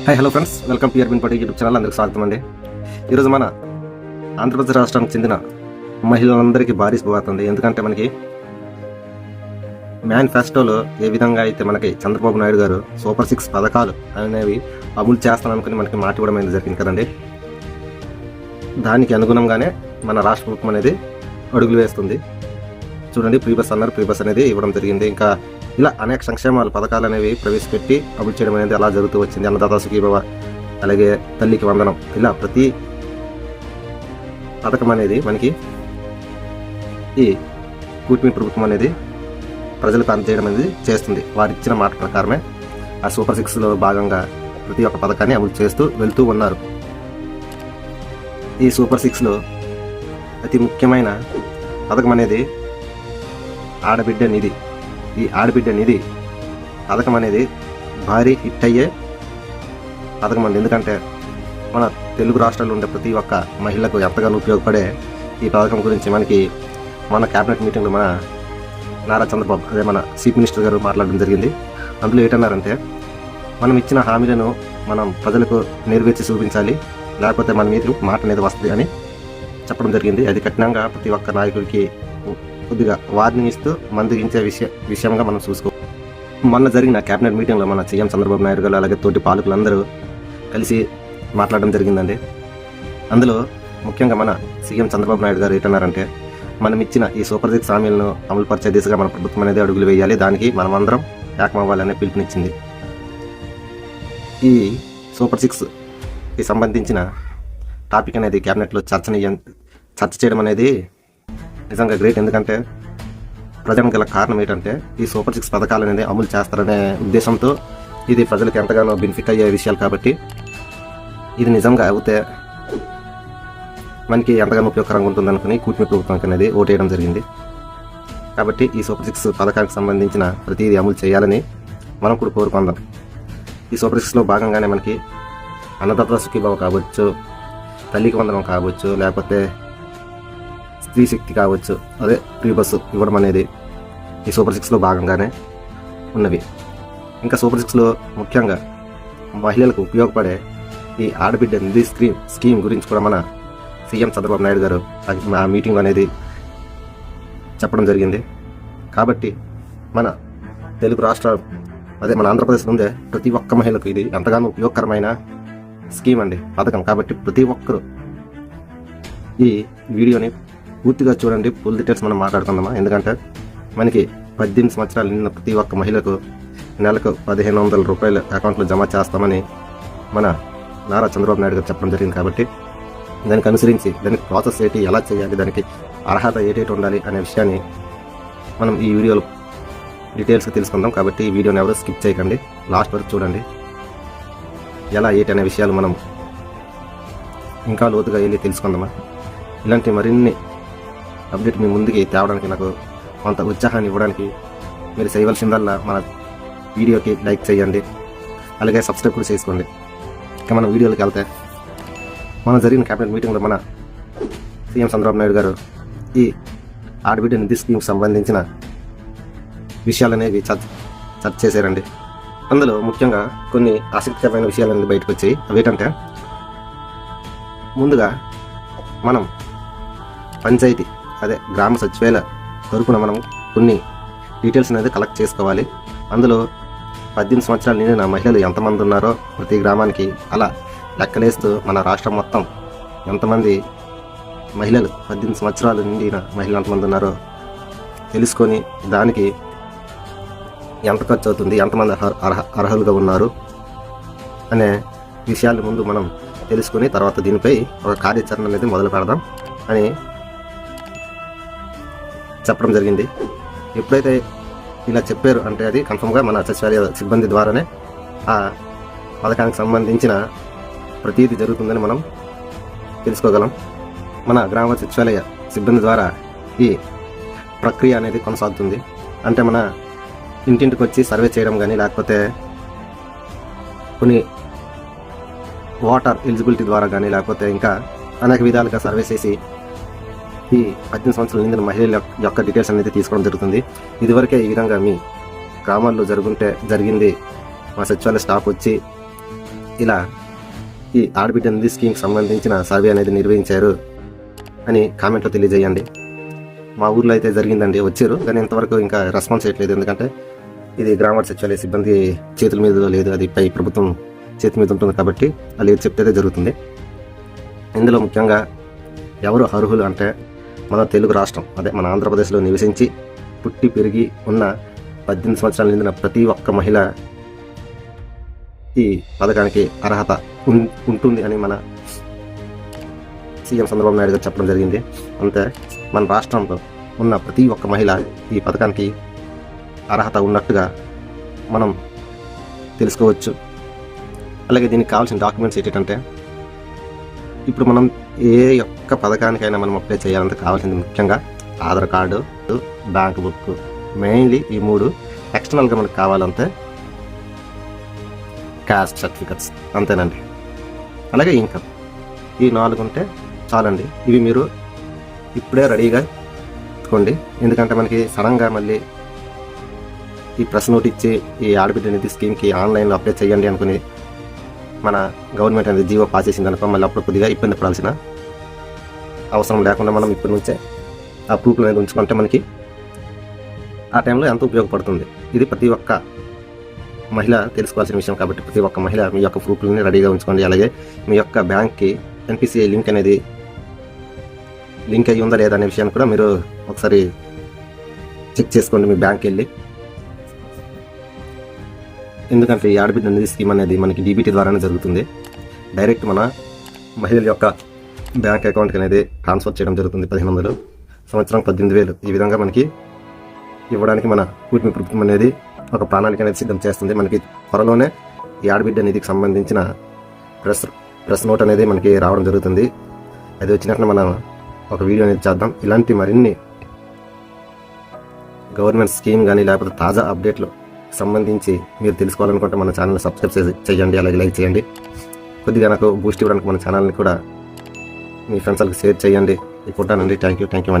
Hi hello friends, welcome to urban party YouTube channel. అందరికీ స్వాగతం అండి. ఈరోజు మన ఆంధ్రప్రదేశ్ రాష్ట్రానికి చెందిన మహిళలందరికీ భారీ శుభవార్త ఉంది. ఎందుకంటే మనకి మేనిఫెస్టోలో ఏ విధంగా అయితే మనకి చంద్రబాబు నాయుడు గారు సూపర్ 6 పథకాలు అనేవి అమలు చేస్తాననుకుని మనకి మాట ఇవ్వడం అనేది జరిగింది కదండి. దానికి అనుగుణంగానే మన రాష్ట్ర ప్రభుత్వం అనేది అడుగులు వేస్తుంది. చూడండి, ఫ్రీ బస్ అనేది ఇవ్వడం జరిగింది. ఇంకా ఇలా అనేక సంక్షేమాలు పథకాలు అనేవి ప్రవేశపెట్టి అమలు చేయడం అనేది అలా జరుగుతూ వచ్చింది. అన్నదాత సుఖీభవ, అలాగే తల్లికి వందనం, ఇలా ప్రతి పథకం అనేది మనకి ఈ కూటమి ప్రభుత్వం అనేది ప్రజలకు అందజేయడం అనేది చేస్తుంది. వారు ఇచ్చిన మాట ప్రకారమే ఆ సూపర్ 6లో భాగంగా ప్రతి ఒక్క పథకాన్ని అమలు చేస్తూ వెళ్తూ ఉన్నారు. ఈ సూపర్ 6లో అతి ముఖ్యమైన పథకం అనేది ఆడబిడ్డ నిధి. ఈ ఆడబిడ్డ నిధి పథకం అనేది భారీ హిట్ అయ్యే పథకం అండి. ఎందుకంటే మన తెలుగు రాష్ట్రాల్లో ఉండే ప్రతి ఒక్క మహిళకు ఎంతగానో ఉపయోగపడే ఈ పథకం గురించి మన క్యాబినెట్ మీటింగ్లో మన నారా చంద్రబాబు, అదే మన చీఫ్ మినిస్టర్ గారు మాట్లాడడం జరిగింది. అందులో ఏంటన్నారంటే, మనం ఇచ్చిన హామీలను మనం ప్రజలకు నెరవేర్చి చూపించాలి, లేకపోతే మన మీద మాట అనేది వస్తుంది అని చెప్పడం జరిగింది. అది కఠినంగా ప్రతి ఒక్క నాయకుడికి కొద్దిగా వార్నింగ్ ఇస్తూ మందగించే విషయంగా మనం చూసుకో. మొన్న జరిగిన క్యాబినెట్ మీటింగ్లో మన సీఎం చంద్రబాబు నాయుడు గారు అలాగే తోటి పాలకులందరూ కలిసి మాట్లాడడం జరిగిందండి. అందులో ముఖ్యంగా మన సీఎం చంద్రబాబు నాయుడు గారు ఏంటన్నారంటే, మనం ఇచ్చిన ఈ సూపర్ 6 హామీలను అమలుపరిచే దిశగా మన ప్రభుత్వం అనేది అడుగులు వేయాలి, దానికి మనమందరం ఏకమవ్వాలనే పిలుపునిచ్చింది. ఈ సూపర్ 6కి సంబంధించిన టాపిక్ అనేది క్యాబినెట్లో చర్చ చేయడం అనేది నిజంగా గ్రేట్. ఎందుకంటే ప్రజలకు గల కారణం ఏంటంటే, ఈ సూపర్ 6 పథకాలు అనేది అమలు చేస్తారనే ఉద్దేశంతో ఇది ప్రజలకు ఎంతగానో బెనిఫిట్ అయ్యే విషయాలు కాబట్టి, ఇది నిజంగా అవుతే మనకి ఎంతగానో ఉపయోగకరంగా ఉంటుంది అనుకుని కూటమి ప్రభుత్వానికి అనేది ఓటేయడం జరిగింది. కాబట్టి ఈ సూపర్ 6 పథకానికి సంబంధించిన ప్రతిదీ అమలు చేయాలని మనం కూడా కోరుకుందాం. ఈ సూపర్ 6లో భాగంగానే మనకి అన్నదాత సుఖీభవ కావచ్చు, తల్లికి వందనం కావచ్చు, లేకపోతే స్త్రీ శక్తి కావచ్చు, అదే ఫ్రీ బస్సు ఇవ్వడం అనేది ఈ సూపర్ 6లో భాగంగానే ఉన్నవి. ఇంకా సూపర్ 6లో ముఖ్యంగా మహిళలకు ఉపయోగపడే ఈ ఆడబిడ్డ నిధి స్కీమ్ గురించి కూడా మన సీఎం చంద్రబాబు నాయుడు గారు ఆ మీటింగ్ అనేది చెప్పడం జరిగింది. కాబట్టి మన తెలుగు రాష్ట్రాలు, అదే మన ఆంధ్రప్రదేశ్లో ఉండే ప్రతి ఒక్క మహిళకు ఇది ఎంతగానో ఉపయోగకరమైన స్కీమ్ అండి, పథకం. కాబట్టి ప్రతి ఒక్కరూ ఈ వీడియోని పూర్తిగా చూడండి. ఫుల్ డీటెయిల్స్ మనం మాట్లాడుకుందామా. ఎందుకంటే మనకి 18 సంవత్సరాలు నిన్న ప్రతి ఒక్క మహిళకు నెలకు 1500 రూపాయలు అకౌంట్లో జమ చేస్తామని మన నారా చంద్రబాబు నాయుడు గారు చెప్పడం జరిగింది. కాబట్టి దానికి అనుసరించి దానికి ప్రాసెస్ ఏంటి, ఎలా చేయాలి, దానికి అర్హత ఏటేటి ఉండాలి అనే విషయాన్ని మనం ఈ వీడియోలో డీటెయిల్స్గా తెలుసుకుందాం. కాబట్టి ఈ వీడియోని ఎవరు స్కిప్ చేయకండి, లాస్ట్ వరకు చూడండి. ఎలా ఏటి అనే విషయాలు మనం ఇంకా లోతుగా వెళ్ళి తెలుసుకుందామా. ఇలాంటి మరిన్ని అప్డేట్ మీ ముందుకి తేవడానికి, నాకు కొంత ఉత్సాహాన్ని ఇవ్వడానికి మీరు చేయవలసిందల్లా మన వీడియోకి లైక్ చేయండి, అలాగే సబ్స్క్రైబ్ కూడా చేసుకోండి. ఇంకా మన వీడియోలోకి వెళ్తే, మన జరిగిన క్యాబినెట్ మీటింగ్లో మన సీఎం చంద్రబాబు నాయుడు గారు ఈ ఆడబిడ్డ నిధి స్కీమ్కి సంబంధించిన విషయాలనేవి చర్చ చేశారండి. అందులో ముఖ్యంగా కొన్ని ఆసక్తికరమైన విషయాలు అనేది బయటకు వచ్చాయి. అవి ఏంటంటే, ముందుగా మనం పంచాయతీ, అదే గ్రామ సచివాలయ తరపున మనం కొన్ని డీటెయిల్స్ అనేది కలెక్ట్ చేసుకోవాలి. అందులో 18 సంవత్సరాలు నిండిన మహిళలు ఎంతమంది ఉన్నారో ప్రతి గ్రామానికి అలా లెక్కలేస్తూ మన రాష్ట్రం మొత్తం ఎంతమంది మహిళలు 18 సంవత్సరాలు నిండిన మహిళలు ఎంతమంది ఉన్నారో తెలుసుకొని, దానికి ఎంత ఖర్చు అవుతుంది, ఎంతమంది అర్హులుగా ఉన్నారు అనే విషయాల ముందు మనం తెలుసుకొని, తర్వాత దీనిపై ఒక కార్యాచరణ అనేది మొదలు పెడదాం అని చెప్పడం జరిగింది. ఎప్పుడైతే ఇలా చెప్పారు అంటే అది కన్ఫర్మ్గా మన సచివాలయ సిబ్బంది ద్వారానే ఆ పథకానికి సంబంధించిన ప్రతీది జరుగుతుందని మనం తెలుసుకోగలం. మన గ్రామ సచివాలయ సిబ్బంది ద్వారా ఈ ప్రక్రియ అనేది కొనసాగుతుంది. అంటే మన ఇంటింటికి వచ్చి సర్వే చేయడం కానీ, లేకపోతే కొన్ని వాటర్ ఎలిజిబిలిటీ ద్వారా కానీ, లేకపోతే ఇంకా అనేక విధాలుగా సర్వే చేసి ఈ 18 సంవత్సరాల నిండిన మహిళల యొక్క డీటెయిల్స్ అనేది తీసుకోవడం జరుగుతుంది. ఇదివరకే ఈ విధంగా మీ గ్రామాల్లో జరిగింది, మా సచివాలయ స్టాఫ్ వచ్చి ఇలా ఈ ఆడబిడ్డ నిధి స్కీమ్కి సంబంధించిన సర్వే అనేది నిర్వహించారు అని కామెంట్లో తెలియజేయండి. మా ఊర్లో అయితే జరిగిందండి, వచ్చారు కానీ ఇంతవరకు ఇంకా రెస్పాన్స్ చేయట్లేదు. ఎందుకంటే ఇది గ్రామ సచివాలయ సిబ్బంది చేతుల మీద లేదు, అది పై ప్రభుత్వం చేతి మీద ఉంటుంది కాబట్టి వాళ్ళు ఏది చెప్తే జరుగుతుంది. ఇందులో ముఖ్యంగా ఎవరు అర్హులు అంటే మన తెలుగు రాష్ట్రం, అదే మన ఆంధ్రప్రదేశ్లో నివసించి పుట్టి పెరిగి ఉన్న 18 సంవత్సరాలు నిండిన ప్రతి ఒక్క మహిళ ఈ పథకానికి అర్హత ఉంటుంది అని మన సీఎం చంద్రబాబు నాయుడు గారు చెప్పడం జరిగింది. అంతే మన రాష్ట్రంలో ఉన్న ప్రతి ఒక్క మహిళ ఈ పథకానికి అర్హత ఉన్నట్టుగా మనం తెలుసుకోవచ్చు. అలాగే దీనికి కావాల్సిన డాక్యుమెంట్స్ ఏంటంటే, ఇప్పుడు మనం ఏ ఒక్క పథకానికైనా మనం అప్లై చేయాలంటే కావాల్సింది ముఖ్యంగా Aadhaar card, bank book, mainly ఈ 3. ఎక్స్టర్నల్గా మనకు కావాలంటే క్యాస్ట్ సర్టిఫికెట్స్, అంతేనండి. అలాగే ఇన్కమ్, ఈ 4 ఉంటే చాలండి. ఇవి మీరు ఇప్పుడే రెడీగా పెట్టుకోండి. ఎందుకంటే మనకి సడన్గా మళ్ళీ ఈ ప్రెస్ నోట్ ఇచ్చి ఈ ఆడబిడ్డ నిధి స్కీమ్కి ఆన్లైన్లో అప్లై చేయండి అనుకుని మన గవర్నమెంట్ అనేది జీవో పాస్ చేసింది అనుకో, మళ్ళీ అప్పుడు కొద్దిగా ఇబ్బంది పడాల్సిన అవసరం లేకుండా మనం ఇప్పటి నుంచే ఆ ప్రూఫ్లు అనేది ఉంచుకుంటే మనకి ఆ టైంలో ఎంతో ఉపయోగపడుతుంది. ఇది ప్రతి ఒక్క మహిళ తెలుసుకోవాల్సిన విషయం కాబట్టి ప్రతి ఒక్క మహిళ మీ యొక్క ప్రూఫ్లని రెడీగా ఉంచుకోండి. అలాగే మీ యొక్క బ్యాంక్కి NPCI లింక్ అనేది లింక్ అయ్యి ఉందా లేదా అనే విషయాన్ని కూడా మీరు ఒకసారి చెక్ చేసుకోండి మీ బ్యాంక్కి వెళ్ళి. ఎందుకంటే ఈ ఆడబిడ్డ నిధి స్కీమ్ అనేది మనకి DBT ద్వారానే జరుగుతుంది. డైరెక్ట్ మన మహిళల యొక్క బ్యాంక్ అకౌంట్కి అనేది ట్రాన్స్ఫర్ చేయడం జరుగుతుంది. 1500, సంవత్సరం 18,000. ఈ విధంగా మనకి ఇవ్వడానికి మన కూటమి ప్రభుత్వం అనేది ఒక ప్రణాళిక అనేది సిద్ధం చేస్తుంది. మనకి త్వరలోనే ఈ ఆడబిడ్డ నిధికి సంబంధించిన ప్రెస్ నోట్ అనేది మనకి రావడం జరుగుతుంది. అది వచ్చినట్లు మనం ఒక వీడియో అనేది చేద్దాం. ఇలాంటి మరిన్ని గవర్నమెంట్ స్కీమ్ కానీ లేకపోతే తాజా అప్డేట్లు సంబంధించి మీరు తెలుసుకోవాలనుకుంటే మన ఛానల్ని సబ్స్క్రైబ్ చేయండి, అలాగే లైక్ చేయండి. కొద్దిగా నాకు బూస్ట్ ఇవ్వడానికి మన ఛానల్ని కూడా మీ ఫ్రెండ్స్కి షేర్ చేయండి. ఇప్పుంటానండి. Thank you.